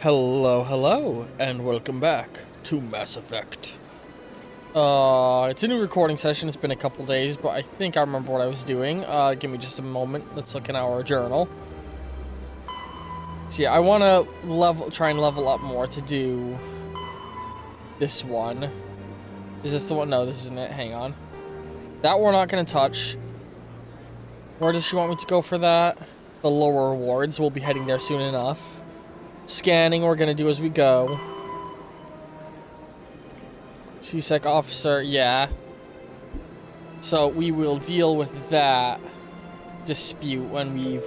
Hello, and welcome back to Mass Effect. It's a new recording session. It's been a couple days, but I think I remember what I was doing. Give me just a moment. Let's look in our journal. See, I want to try and level up more to do this one. Is this the one? No, this isn't it. Hang on. That we're not going to touch. Where does she want me to go for that? The lower rewards. We'll be heading there soon enough. Scanning we're gonna do as we go. CSEC officer, yeah. So we will deal with that dispute when we've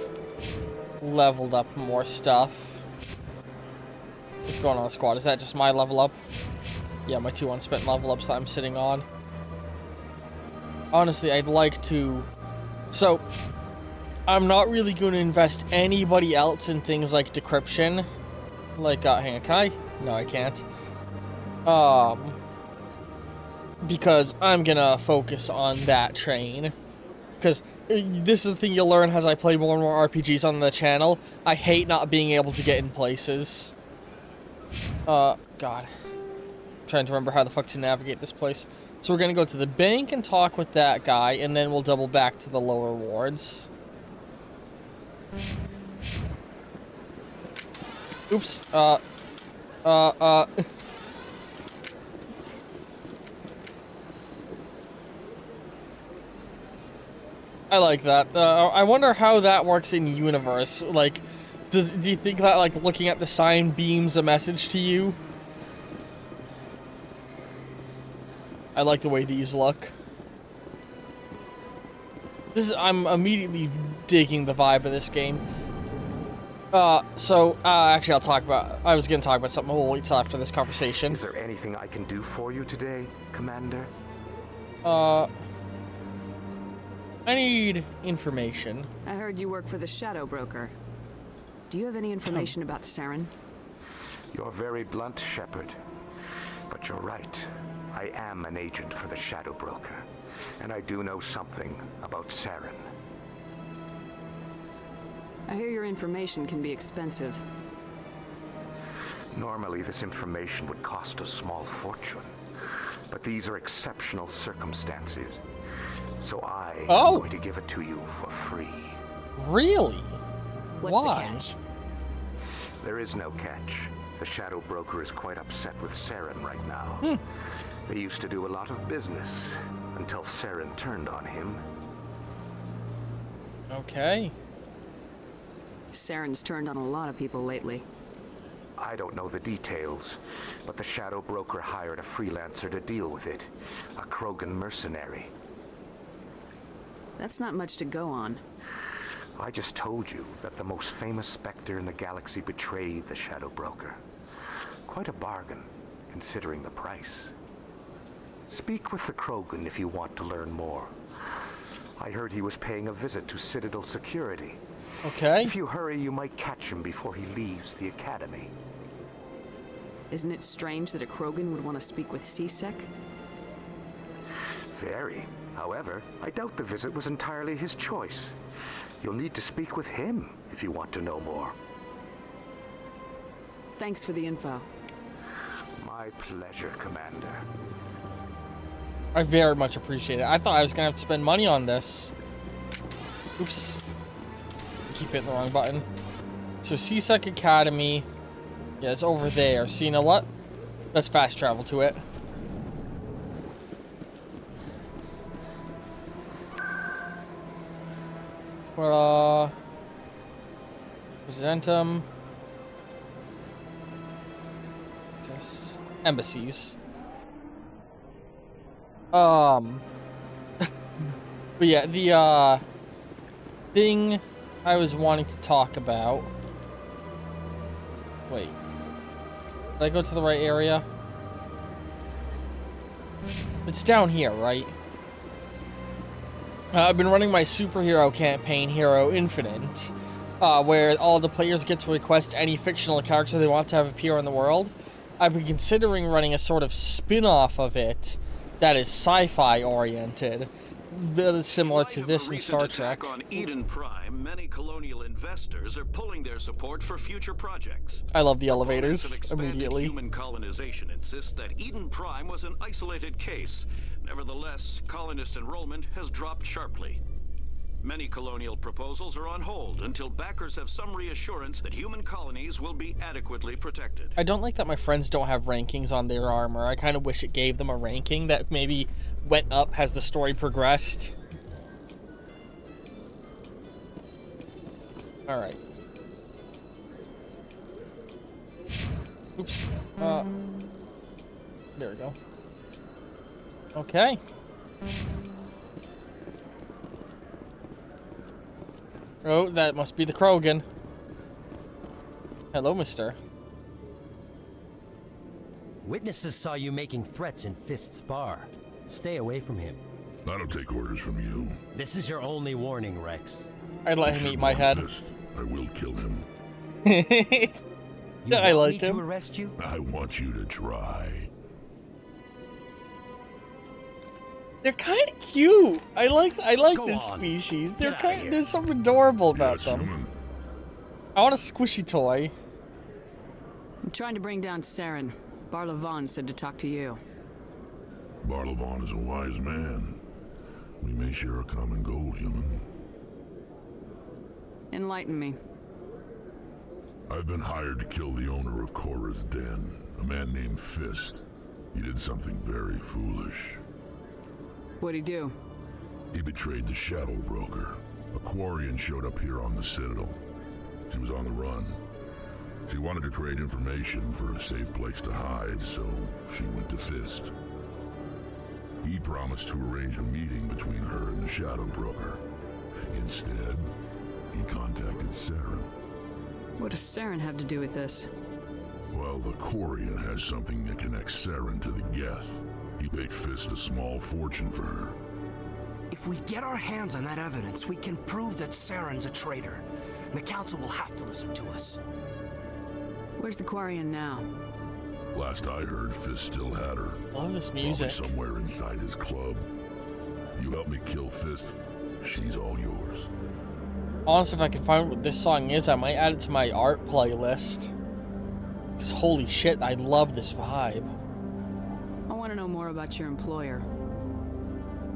leveled up more stuff. What's going on, squad? Is that just my level up? Yeah, my 2 unspent level ups that I'm sitting on. Honestly, I'd like to... So, I'm not really going to invest anybody else in things like decryption. Like, hang on, can I? No, I can't. Because I'm gonna focus on that train. Because this is the thing you'll learn as I play more and more RPGs on the channel. I hate not being able to get in places. God. I'm trying to remember how the fuck to navigate this place. So we're gonna go to the bank and talk with that guy, and then we'll double back to the lower wards. Oops, I like that. I wonder how that works in universe. Like, do you think that, like, looking at the sign beams a message to you? I like the way these look. I'm immediately digging the vibe of this game. Actually, I was gonna talk about something. We'll wait till after this conversation. Is there anything I can do for you today, Commander? I need information. I heard you work for the Shadow Broker. Do you have any information about Saren? You're very blunt, Shepard. But you're right. I am an agent for the Shadow Broker. And I do know something about Saren. I hear your information can be expensive. Normally, this information would cost a small fortune. But these are exceptional circumstances. So I'm going to give it to you for free. Really? What's the catch? There is no catch. The Shadow Broker is quite upset with Saren right now. They used to do a lot of business until Saren turned on him. Okay. Saren's turned on a lot of people lately. I don't know the details, but the Shadow Broker hired a freelancer to deal with it. A Krogan mercenary. That's not much to go on. I just told you that the most famous Spectre in the galaxy betrayed the Shadow Broker. Quite a bargain, considering the price. Speak with the Krogan if you want to learn more. I heard he was paying a visit to Citadel Security. Okay. If you hurry, you might catch him before he leaves the Academy. Isn't it strange that a Krogan would want to speak with CSEC? Very. However, I doubt the visit was entirely his choice. You'll need to speak with him if you want to know more. Thanks for the info. My pleasure, Commander. I very much appreciate it. I thought I was gonna have to spend money on this. Oops. Keep hitting the wrong button. So CSEC Academy. Yeah, it's over there. So you know what? Let's fast travel to it. Presentum. Just embassies. But yeah, the thing I was wanting to talk about. Wait. Did I go to the right area? It's down here, right? I've been running my superhero campaign, Hero Infinite, where all the players get to request any fictional character they want to have appear in the world. I've been considering running a sort of spin-off of it that is sci-fi oriented, very similar to In light of this a in Star recent Trek. attack on Eden Prime, many colonial investors are pulling their support for future projects. I love the Proponents of elevators expanded immediately. human colonization insist that Eden Prime was an isolated case. Nevertheless, colonist enrollment has dropped sharply. Many colonial proposals are on hold until backers have some reassurance that human colonies will be adequately protected. I don't like that my friends don't have rankings on their armor. I kind of wish it gave them a ranking that maybe went up as the story progressed. Alright. Oops. There we go. Okay. Oh, that must be the Krogan. Hello, mister. Witnesses saw you making threats in Fist's bar. Stay away from him. I don't take orders from you. This is your only warning, Rex. I'd let him eat my head. I will kill him. You I want like me to him. arrest you? I want you to try. They're kind of cute. I like Go this on. species. Get They're outta kind. here. There's something adorable about Yes, them. human. I want a squishy toy. I'm trying to bring down Saren. Barlavon said to talk to you. Barlavon is a wise man. We may share a common goal, human. Enlighten me. I've been hired to kill the owner of Korra's Den, a man named Fist. He did something very foolish. What'd he do? He betrayed the Shadow Broker. A Quarian showed up here on the Citadel. She was on the run. She wanted to trade information for a safe place to hide, so she went to Fist. He promised to arrange a meeting between her and the Shadow Broker. Instead, he contacted Saren. What does Saren have to do with this? Well, the Quarian has something that connects Saren to the Geth. He paid Fist a small fortune for her. If we get our hands on that evidence, we can prove that Saren's a traitor. And the Council will have to listen to us. Where's the Quarian now? Last I heard, Fist still had her. I love this Probably music. somewhere inside his club. You help me kill Fist, she's all yours. Honestly, if I can find what this song is, I might add it to my art playlist. Because holy shit, I love this vibe. I want to know more about your employer.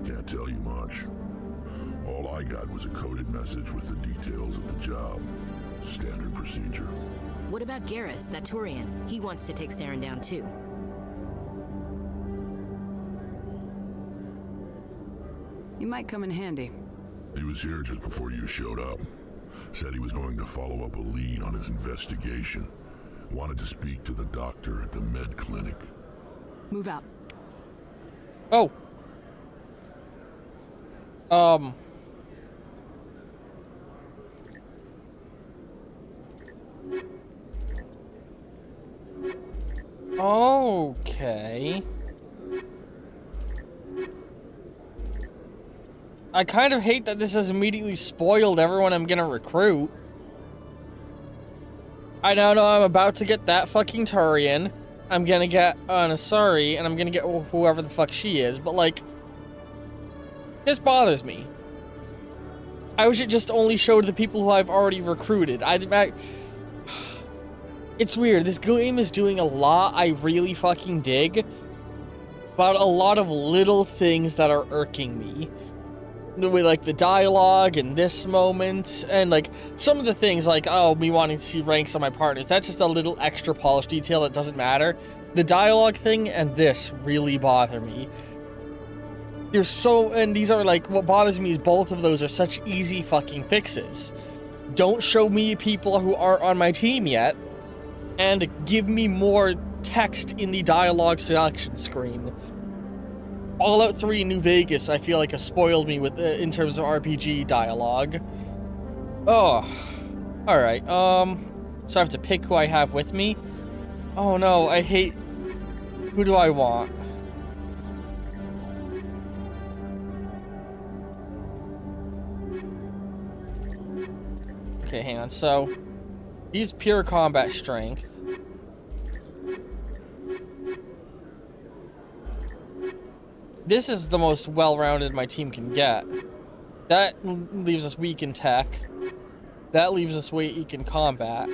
Can't tell you much. All I got was a coded message with the details of the job. Standard procedure. What about Garrus, that Turian? He wants to take Saren down too. He might come in handy. He was here just before you showed up. Said he was going to follow up a lead on his investigation. Wanted to speak to the doctor at the med clinic. Move out. Oh. Okay. I kind of hate that this has immediately spoiled everyone I'm gonna recruit. I now know I'm about to get that fucking Turian. I'm gonna get an Asari, and I'm gonna get whoever the fuck she is, but like... This bothers me. I wish it just only showed the people who I've already recruited. It's weird. This game is doing a lot I really fucking dig, but a lot of little things that are irking me. With, like, the dialogue and this moment, and, like, some of the things, like, oh, me wanting to see ranks on my partners, that's just a little extra polished detail that doesn't matter. The dialogue thing and this really bother me. There's so, and these are, like, what bothers me is both of those are such easy fucking fixes. Don't show me people who aren't on my team yet, and give me more text in the dialogue selection screen. Fallout 3 New Vegas, I feel like, has spoiled me with in terms of RPG dialogue. Oh, alright, so I have to pick who I have with me? Oh no, I hate... Who do I want? Okay, hang on, so... He's pure combat strength. This is the most well-rounded my team can get. That leaves us weak in tech. That leaves us weak in combat.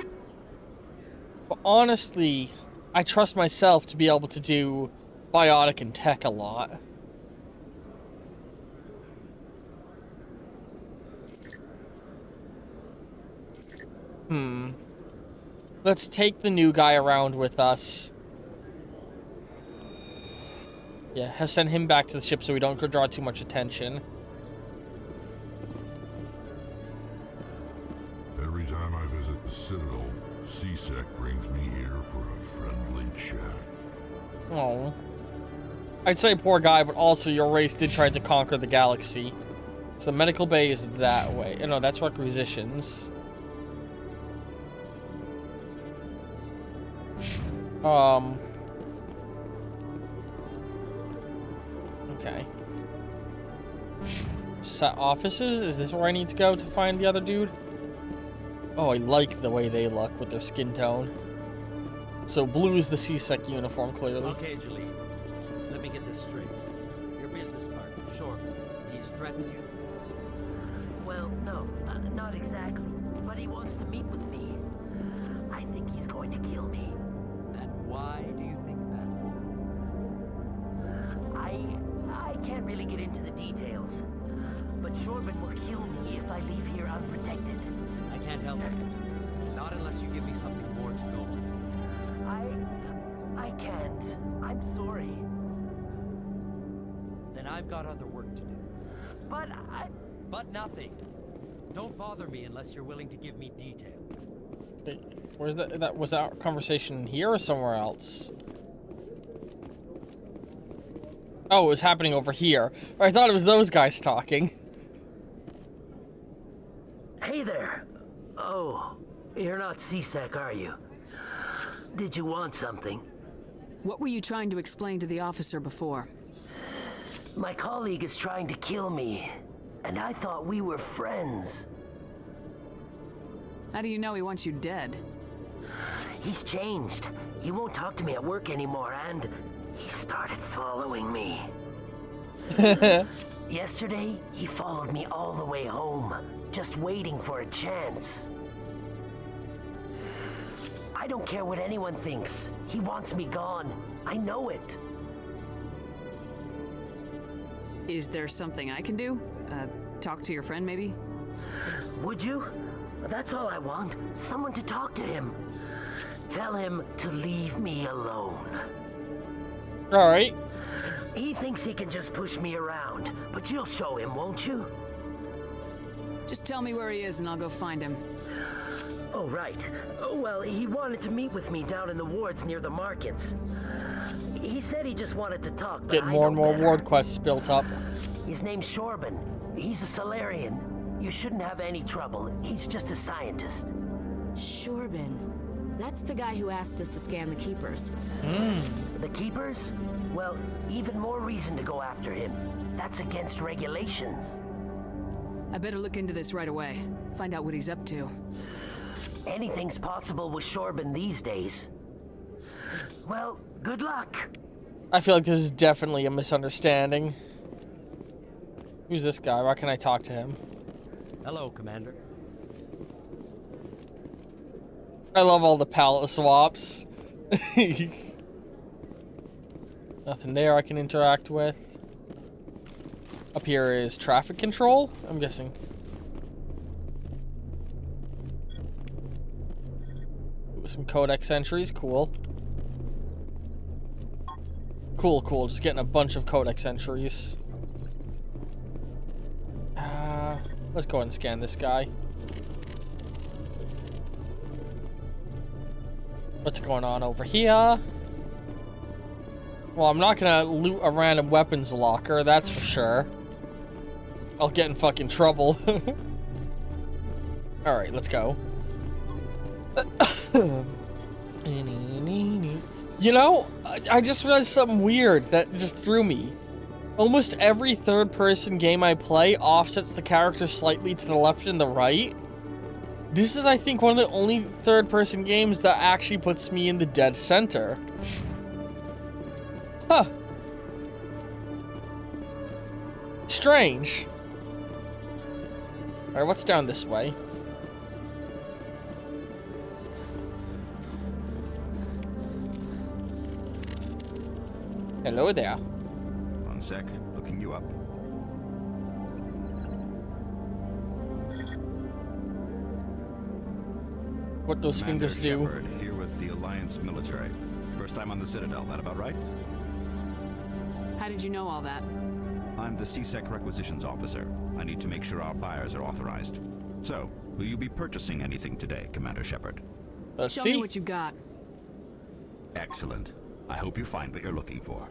But honestly, I trust myself to be able to do biotic and tech a lot. Let's take the new guy around with us. Yeah, send him back to the ship so we don't draw too much attention. Every time I visit the Citadel, C-Sec brings me here for a friendly chat. Oh. I'd say poor guy, but also your race did try to conquer the galaxy. So the medical bay is that way. No, that's requisitions. Okay. Set offices? Is this where I need to go to find the other dude? Oh, I like the way they look with their skin tone. So blue is the C-Sec uniform, clearly. Okay, Jaleel. Let me get this straight. Your business partner, Shortman, he's threatened you? Well, no, not exactly. But he wants to meet with me. I think he's going to kill me. And why do you think that? I can't really get into the details. But Shorban will kill me if I leave here unprotected. I can't help it. Not unless you give me something more to go on. I can't. I'm sorry. Then I've got other work to do. But But nothing. Don't bother me unless you're willing to give me details. Wait, where's that was that conversation here or somewhere else? Oh, it was happening over here. I thought it was those guys talking. Hey there. Oh, you're not C-Sec, are you? Did you want something? What were you trying to explain to the officer before? My colleague is trying to kill me, and I thought we were friends. How do you know he wants you dead? He's changed. He won't talk to me at work anymore, and he started following me. Yesterday, he followed me all the way home, just waiting for a chance. I don't care what anyone thinks. He wants me gone. I know it. Is there something I can do? Talk to your friend, maybe? Would you? That's all I want. Someone to talk to him. Tell him to leave me alone. All right. He thinks he can just push me around, but you'll show him, won't you? Just tell me where he is and I'll go find him. Oh, right. Oh, well, he wanted to meet with me down in the wards near the markets. He said he just wanted to talk, but Getting more and more ward quests built up. His name's Shorban. He's a Solarian. You shouldn't have any trouble. He's just a scientist. Shorban. That's the guy who asked us to scan the Keepers. The Keepers? Well, even more reason to go after him. That's against regulations. I better look into this right away. Find out what he's up to. Anything's possible with Shorban these days. Well, good luck. I feel like this is definitely a misunderstanding. Who's this guy? Why can't I talk to him? Hello, Commander. I love all the palette swaps. Nothing there I can interact with. Up here is traffic control, I'm guessing. Ooh, some codex entries, cool. Cool, just getting a bunch of codex entries. Let's go ahead and scan this guy. What's going on over here? Well, I'm not gonna loot a random weapons locker, that's for sure. I'll get in fucking trouble. Alright, let's go. You know, I just realized something weird that just threw me. Almost every third-person game I play offsets the character slightly to the left and the right. This is, I think, one of the only third-person games that actually puts me in the dead center. Huh. Strange. Alright, what's down this way? Hello there. One sec, looking you up. What those Commander fingers do. Shepard, here with the Alliance military. First time on the Citadel, that about right? How did you know all that? I'm the CSEC requisitions officer. I need to make sure our buyers are authorized. So, will you be purchasing anything today, Commander Shepard? Let's Show see. me what you got. Excellent. I hope you find what you're looking for.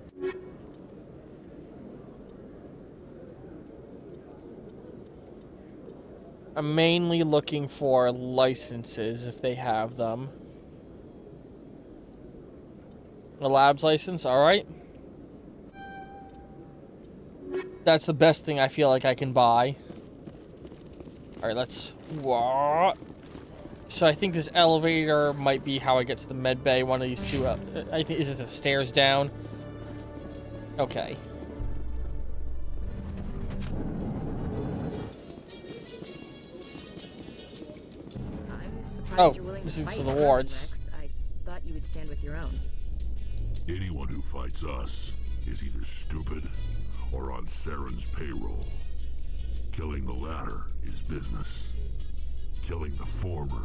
I'm mainly looking for licenses if they have them. A lab's license, alright. That's the best thing I feel like I can buy. Alright, let's... What? So I think this elevator might be how I get to the med bay. One of these two... I think... Is it the stairs down? Okay. Surprised you're willing this to is fight to the for me, wards. Rex. I thought you would stand with your own. Anyone who fights us is either stupid or on Saren's payroll. Killing the latter is business. Killing the former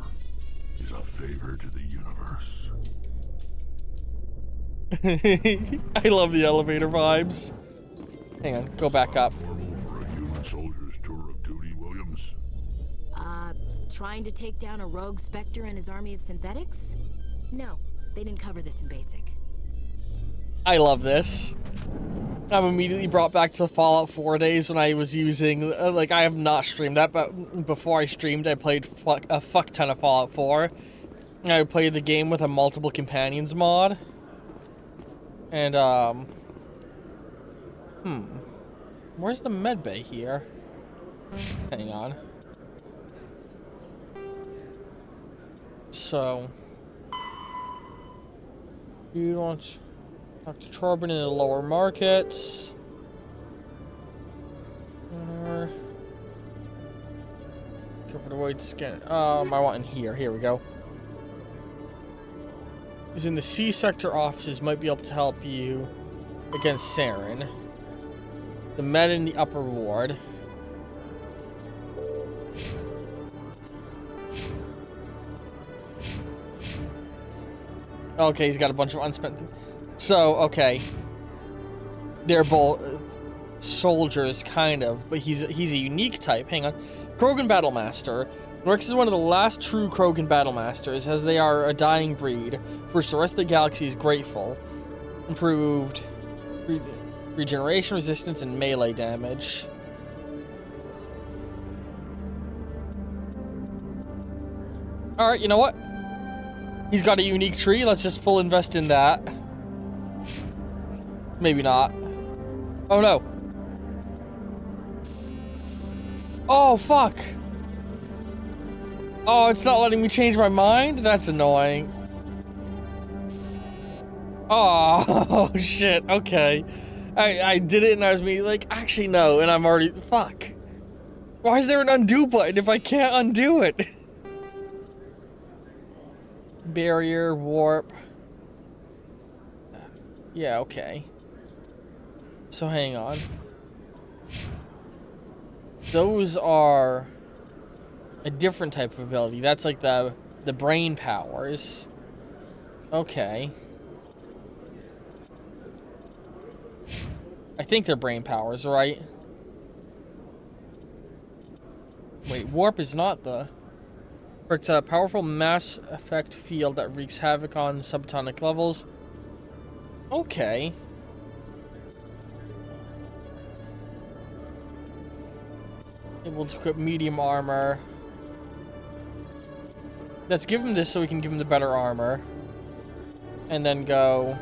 is a favor to the universe. I love the elevator vibes. Hang on, go back up. Normal for a human soldier's tour of duty, Williams? Trying to take down a rogue Spectre and his army of synthetics? No, they didn't cover this in basic. I love this. I'm immediately brought back to Fallout 4 days when I was using, like, I have not streamed that, but before I streamed, I played a fuck ton of Fallout 4. And I played the game with a multiple companions mod. And, where's the med bay here? Hang on. So, you want... Talk to Torben in the lower markets. Cover the white skin. I want in here. Here we go. Is in the C sector offices might be able to help you against Saren. The men in the upper ward. Okay, he's got a bunch of unspent. So, okay. They're both soldiers, kind of, but he's a unique type. Hang on. Krogan Battlemaster. Rex is one of the last true Krogan Battlemasters, as they are a dying breed, for which the rest of the galaxy is grateful. Improved regeneration, resistance, and melee damage. Alright, you know what? He's got a unique tree, let's just full invest in that. Maybe not. Oh no. Oh fuck. Oh, it's not letting me change my mind? That's annoying. Oh, shit, okay. I did it and I was like, actually no, and I'm already, fuck. Why is there an undo button if I can't undo it? Barrier, warp. Yeah, okay. So hang on. Those are a different type of ability. That's like the brain powers. Okay. I think they're brain powers, right? Wait, warp is not the... It's a powerful mass effect field that wreaks havoc on subatomic levels. Okay. Able to equip medium armor. Let's give him this so we can give him the better armor. And then go...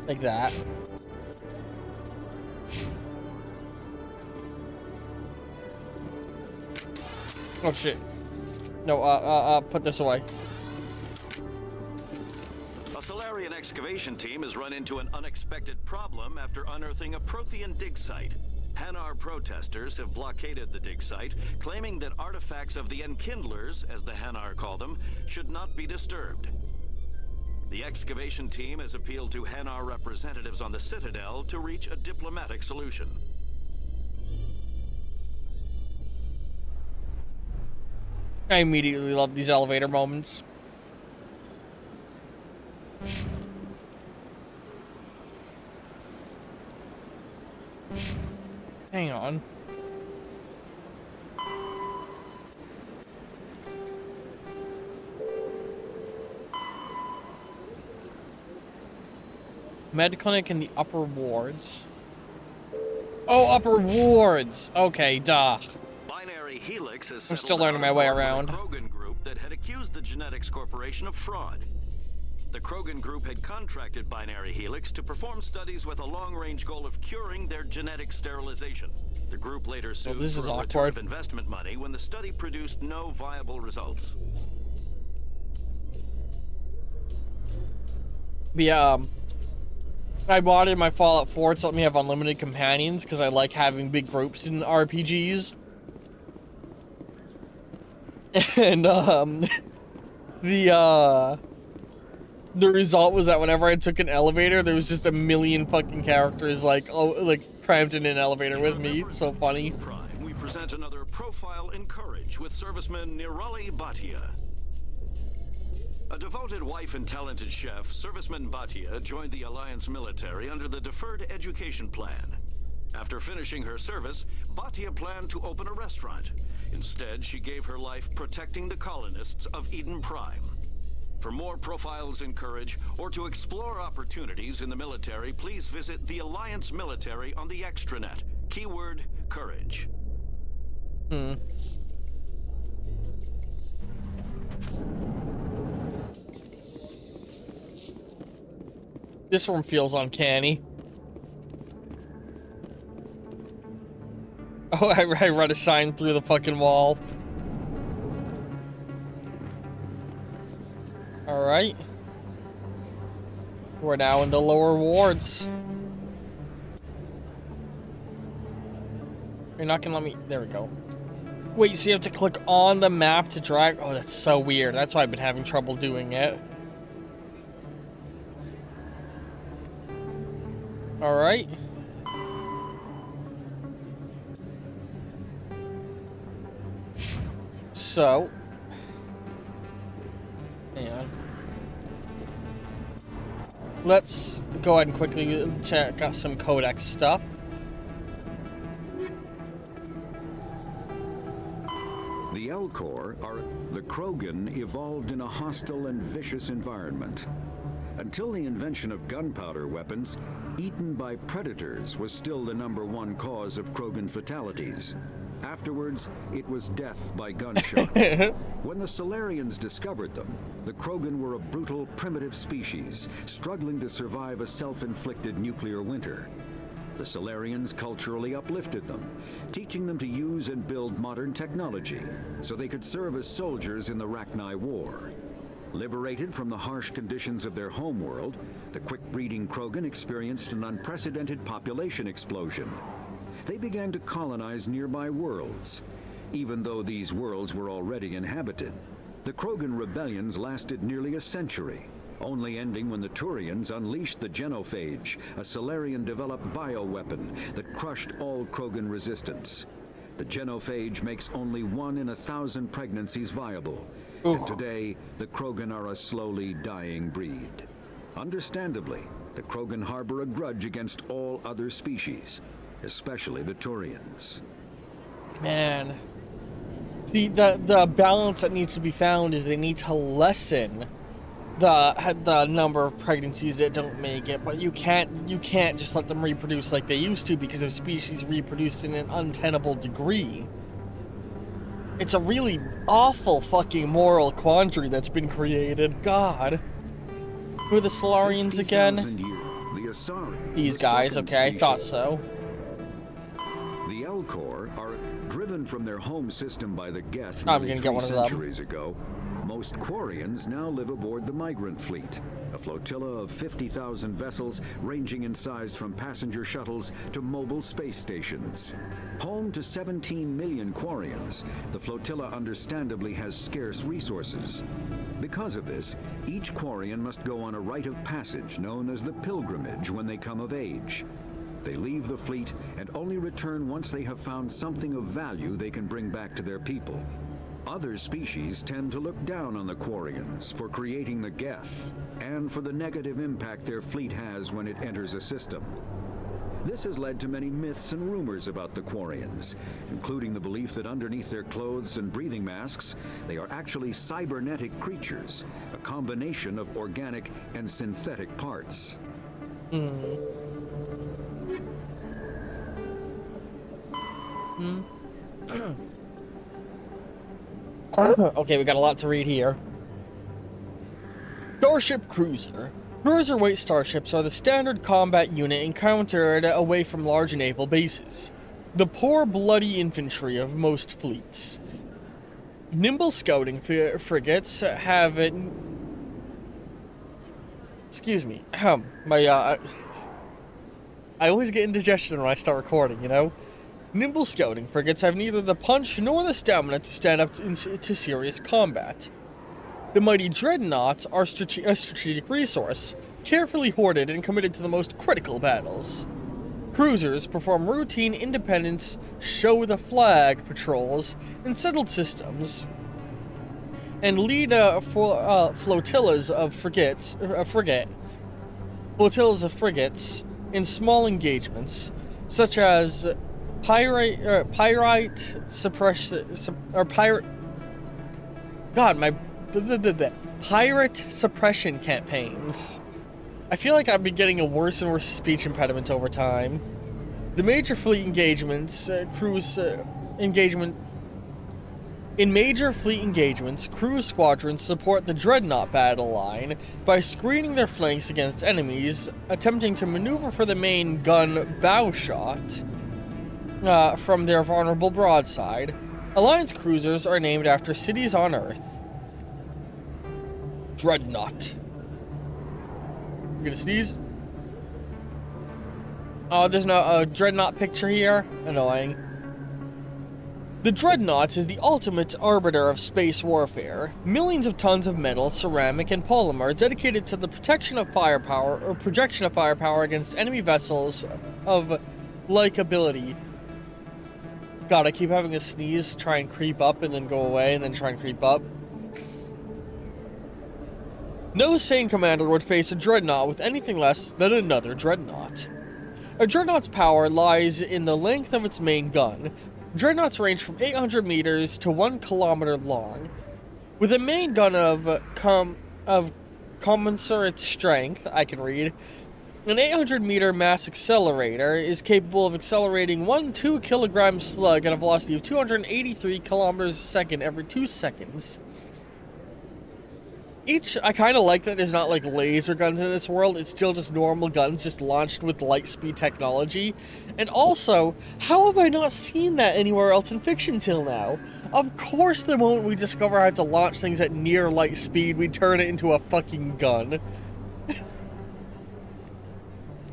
like that. Oh shit. No, put this away. A Solarian excavation team has run into an unexpected problem after unearthing a Prothean dig site. Hanar protesters have blockaded the dig site, claiming that artifacts of the Enkindlers, as the Hanar call them, should not be disturbed. The excavation team has appealed to Hanar representatives on the Citadel to reach a diplomatic solution. I immediately love these elevator moments. Hang on. Med clinic in the upper wards. Oh, upper wards. Okay, duh. Binary Helix has I'm still learning my way around. The Krogan group that had accused the Genetics Corporation of fraud. The Krogan group had contracted Binary Helix to perform studies with a long-range goal of curing their genetic sterilization. The group later sued this is for a return awkward. of investment money when the study produced no viable results. Yeah, I modded my Fallout 4 to let me have unlimited companions because I like having big groups in RPGs. And, the result was that whenever I took an elevator, there was just a million fucking characters, like crammed in an elevator with me. It's so funny. Prime, we present another profile in courage with serviceman Nirali Bhatia. A devoted wife and talented chef, Serviceman Bhatia joined the Alliance military under the Deferred Education Plan. After finishing her service, Bhatia planned to open a restaurant. Instead, she gave her life protecting the colonists of Eden Prime. For more profiles in courage, or to explore opportunities in the military, please visit the Alliance military on the extranet. Keyword, courage. This one feels uncanny. Oh, I read a sign through the fucking wall. Alright. We're now in the lower wards. You're not gonna let me... There we go. Wait, so you have to click on the map to drag... Oh, that's so weird. That's why I've been having trouble doing it. Alright. So... Hang on. Let's go ahead and quickly check out some Codex stuff. The Elcor are... The Krogan evolved in a hostile and vicious environment. Until the invention of gunpowder weapons, eaten by predators was still the #1 cause of Krogan fatalities. Afterwards, it was death by gunshot. When the Solarians discovered them, the Krogan were a brutal, primitive species, struggling to survive a self-inflicted nuclear winter. The Solarians culturally uplifted them, teaching them to use and build modern technology, so they could serve as soldiers in the Rachni War. Liberated from the harsh conditions of their homeworld, the quick-breeding Krogan experienced an unprecedented population explosion. They began to colonize nearby worlds. Even though these worlds were already inhabited, the Krogan rebellions lasted nearly a century, only ending when the Turians unleashed the Genophage, a Solarian-developed bioweapon that crushed all Krogan resistance. The Genophage makes only 1 in 1,000 pregnancies viable, and today the Krogan are a slowly dying breed. Understandably, the Krogan harbor a grudge against all other species, especially the Turians. Man. See, the balance that needs to be found is they need to lessen the number of pregnancies that don't make it, but you can't just let them reproduce like they used to, because if species reproduced in an untenable degree. It's a really awful fucking moral quandary that's been created. God. Who are the Solarians again? These guys, okay, I thought so. The Elcor are driven from their home system by the Geth I'm nearly gonna get 3 one of them. centuries ago. Most Quarians now live aboard the Migrant Fleet, a flotilla of 50,000 vessels ranging in size from passenger shuttles to mobile space stations. Home to 17 million Quarians, the flotilla understandably has scarce resources. Because of this, each Quarian must go on a rite of passage known as the Pilgrimage when they come of age. They leave the fleet and only return once they have found something of value they can bring back to their people. Other species tend to look down on the Quarians for creating the Geth, and for the negative impact their fleet has when it enters a system. This has led to many myths and rumors about the Quarians, including the belief that underneath their clothes and breathing masks, they are actually cybernetic creatures, a combination of organic and synthetic parts. Okay, we got a lot to read here. Starship Cruiser. Cruiserweight starships are the standard combat unit encountered away from large naval bases. The poor, bloody infantry of most fleets. Nimble scouting frigates have... Excuse me. I always get indigestion when I start recording, you know? Nimble scouting frigates have neither the punch nor the stamina to stand up to serious combat. The mighty dreadnoughts are a strategic resource, carefully hoarded and committed to the most critical battles. Cruisers perform routine independence, show the flag patrols in settled systems, and lead flotillas of frigates in small engagements, such as pirate suppression campaigns. I feel like I've been getting a worse and worse speech impediment over time. The major fleet engagements, In major fleet engagements, cruise squadrons support the dreadnought battle line by screening their flanks against enemies, attempting to maneuver for the main gun bow shot from their vulnerable broadside. Alliance cruisers are named after cities on Earth. Dreadnought. I'm gonna sneeze. Oh, there's no dreadnought picture here. Annoying. The dreadnought is the ultimate arbiter of space warfare. Millions of tons of metal, ceramic, and polymer dedicated to the protection of firepower or projection of firepower against enemy vessels of like ability. God, I keep having a sneeze, try and creep up and then go away and then try and creep up. No sane commander would face a dreadnought with anything less than another dreadnought. A dreadnought's power lies in the length of its main gun. Dreadnoughts range from 800 meters to 1 kilometer long. With a main gun of commensurate strength, I can read, an 800-meter mass accelerator is capable of accelerating one 2-kilogram slug at a velocity of 283 kilometers a second every 2 seconds. I kind of like that there's not like laser guns in this world, it's still just normal guns just launched with light speed technology. And also, how have I not seen that anywhere else in fiction till now? Of course the moment we discover how to launch things at near light speed, we turn it into a fucking gun.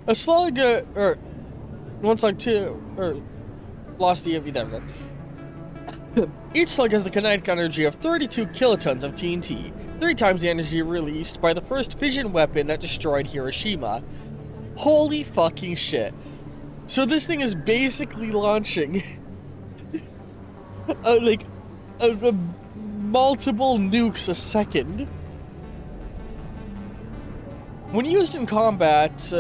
A slug, velocity of either. Each slug has the kinetic energy of 32 kilotons of TNT. 3 times the energy released by the first fission weapon that destroyed Hiroshima. Holy fucking shit. So this thing is basically launching multiple nukes a second. When used in combat,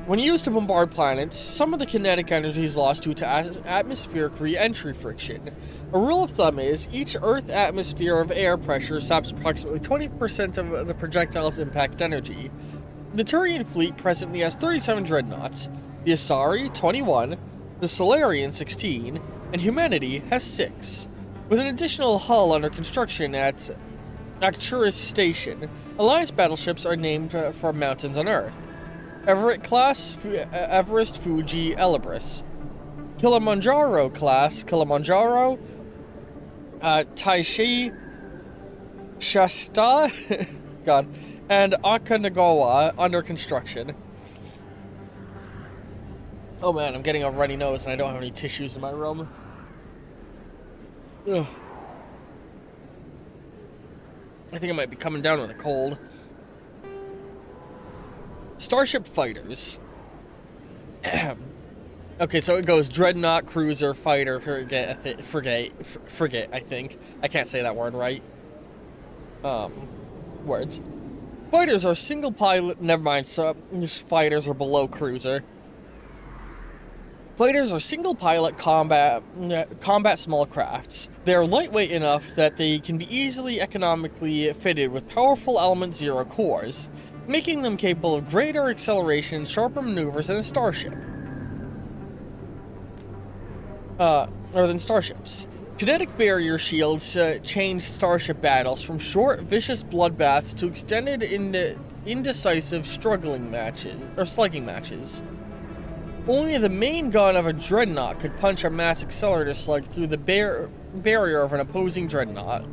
when used to bombard planets, some of the kinetic energy is lost due to atmospheric re-entry friction. A rule of thumb is, each Earth atmosphere of air pressure saps approximately 20% of the projectile's impact energy. The Turian fleet presently has 37 dreadnoughts, the Asari, 21, the Solarian, 16, and Humanity has 6. With an additional hull under construction at Arcturus Station, Alliance battleships are named for mountains on Earth. Everett class, Everest, Fuji, Elbrus. Kilimanjaro class, Kilimanjaro, Taishi, Shasta, God, and Akanagawa under construction. Oh man, I'm getting a runny nose and I don't have any tissues in my room. Ugh. I think I might be coming down with a cold. Starship fighters. Okay, so it goes dreadnought, cruiser, fighter, frigate, I think. I can't say that word right. Words. Fighters are single pilot, never mind, so fighters are below cruiser. Fighters are single pilot combat small crafts. They are lightweight enough that they can be easily economically fitted with powerful element 0 cores, making them capable of greater acceleration and sharper maneuvers than a starship. Than starships. Kinetic barrier shields change starship battles from short, vicious bloodbaths to extended, indecisive slugging matches. Only the main gun of a dreadnought could punch a mass accelerator slug through the barrier of an opposing dreadnought.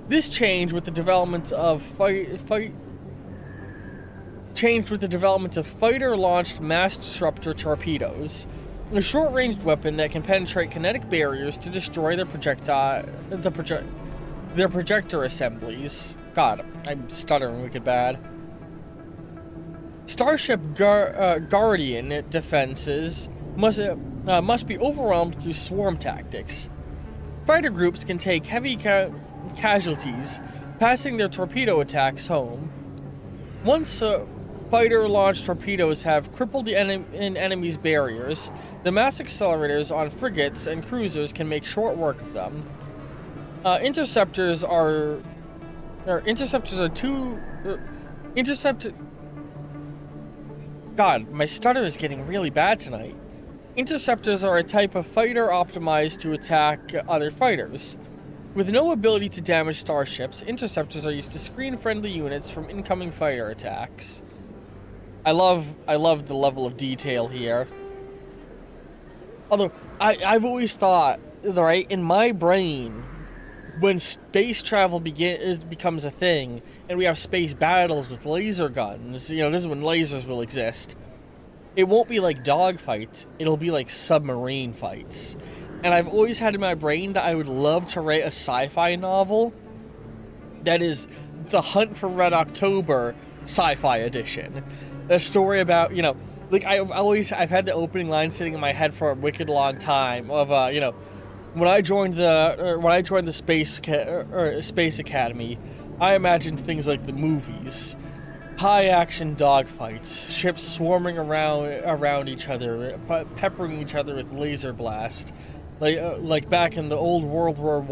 This changed with the development of fighter-launched mass disruptor torpedoes, a short-ranged weapon that can penetrate kinetic barriers to destroy their projector assemblies. God, I'm stuttering wicked bad. Starship Guardian defenses must be overwhelmed through swarm tactics. Fighter groups can take heavy casualties, passing their torpedo attacks home. Once fighter-launched torpedoes have crippled the enemy's barriers, the mass accelerators on frigates and cruisers can make short work of them. Interceptors are God, my stutter is getting really bad tonight. Interceptors are a type of fighter optimized to attack other fighters. With no ability to damage starships, interceptors are used to screen friendly units from incoming fighter attacks. I love the level of detail here. Although, I've always thought, right, in my brain, when space travel becomes a thing, and we have space battles with laser guns, you know, this is when lasers will exist, it won't be like dogfights, it'll be like submarine fights. And I've always had in my brain that I would love to write a sci-fi novel that is the Hunt for Red October sci-fi edition. A story about, you know, like I've had the opening line sitting in my head for a wicked long time of, you know, when I joined the Space Academy, I imagined things like the movies. High-action dogfights, ships swarming around each other, peppering each other with laser blast, like back in the old World War I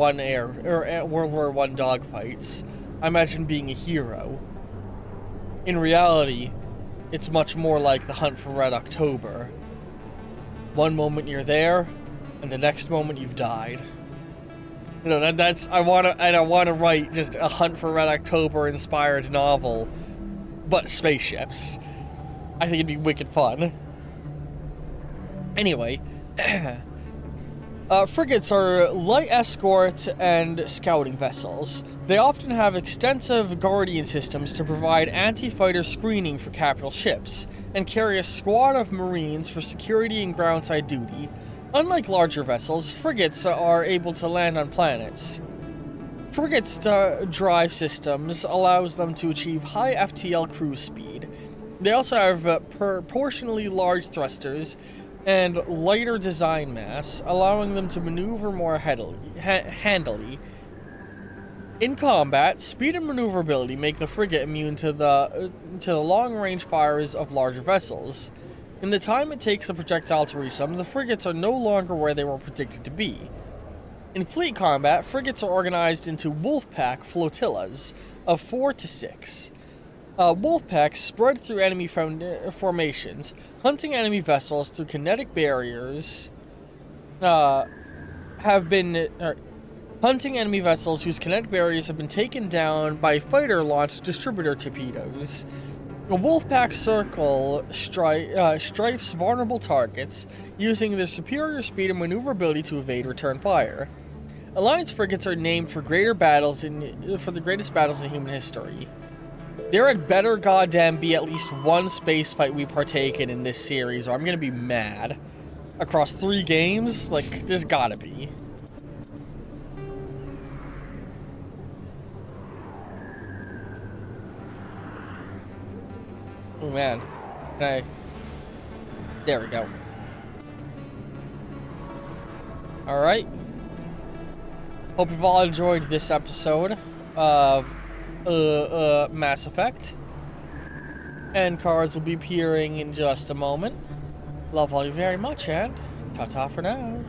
World War I dogfights. I imagined being a hero. In reality, it's much more like the Hunt for Red October. One moment you're there, and the next moment you've died. You know, I wanna write just a Hunt for Red October inspired novel, but spaceships. I think it'd be wicked fun. Anyway, frigates are light escort and scouting vessels. They often have extensive guardian systems to provide anti-fighter screening for capital ships, and carry a squad of marines for security and groundside duty. Unlike larger vessels, frigates are able to land on planets. Frigates' drive systems allows them to achieve high FTL cruise speed. They also have proportionally large thrusters and lighter design mass, allowing them to maneuver more handily. In combat, speed and maneuverability make the frigate immune to the long-range fires of larger vessels. In the time it takes a projectile to reach them, the frigates are no longer where they were predicted to be. In fleet combat, frigates are organized into wolf-pack flotillas of 4 to 6. Wolf-packs spread through enemy formations, hunting enemy vessels through kinetic barriers. Hunting enemy vessels whose kinetic barriers have been taken down by fighter-launched distributor torpedoes. A wolf-pack circle stripes vulnerable targets, using their superior speed and maneuverability to evade return fire. Alliance frigates are named for the greatest battles in human history. There had better goddamn be at least one space fight we partake in this series, or I'm gonna be mad. Across 3 games? Like, there's gotta be. Oh man. Okay. There we go. Alright. Hope you've all enjoyed this episode of Mass Effect. End cards will be appearing in just a moment. Love all you very much, and ta-ta for now.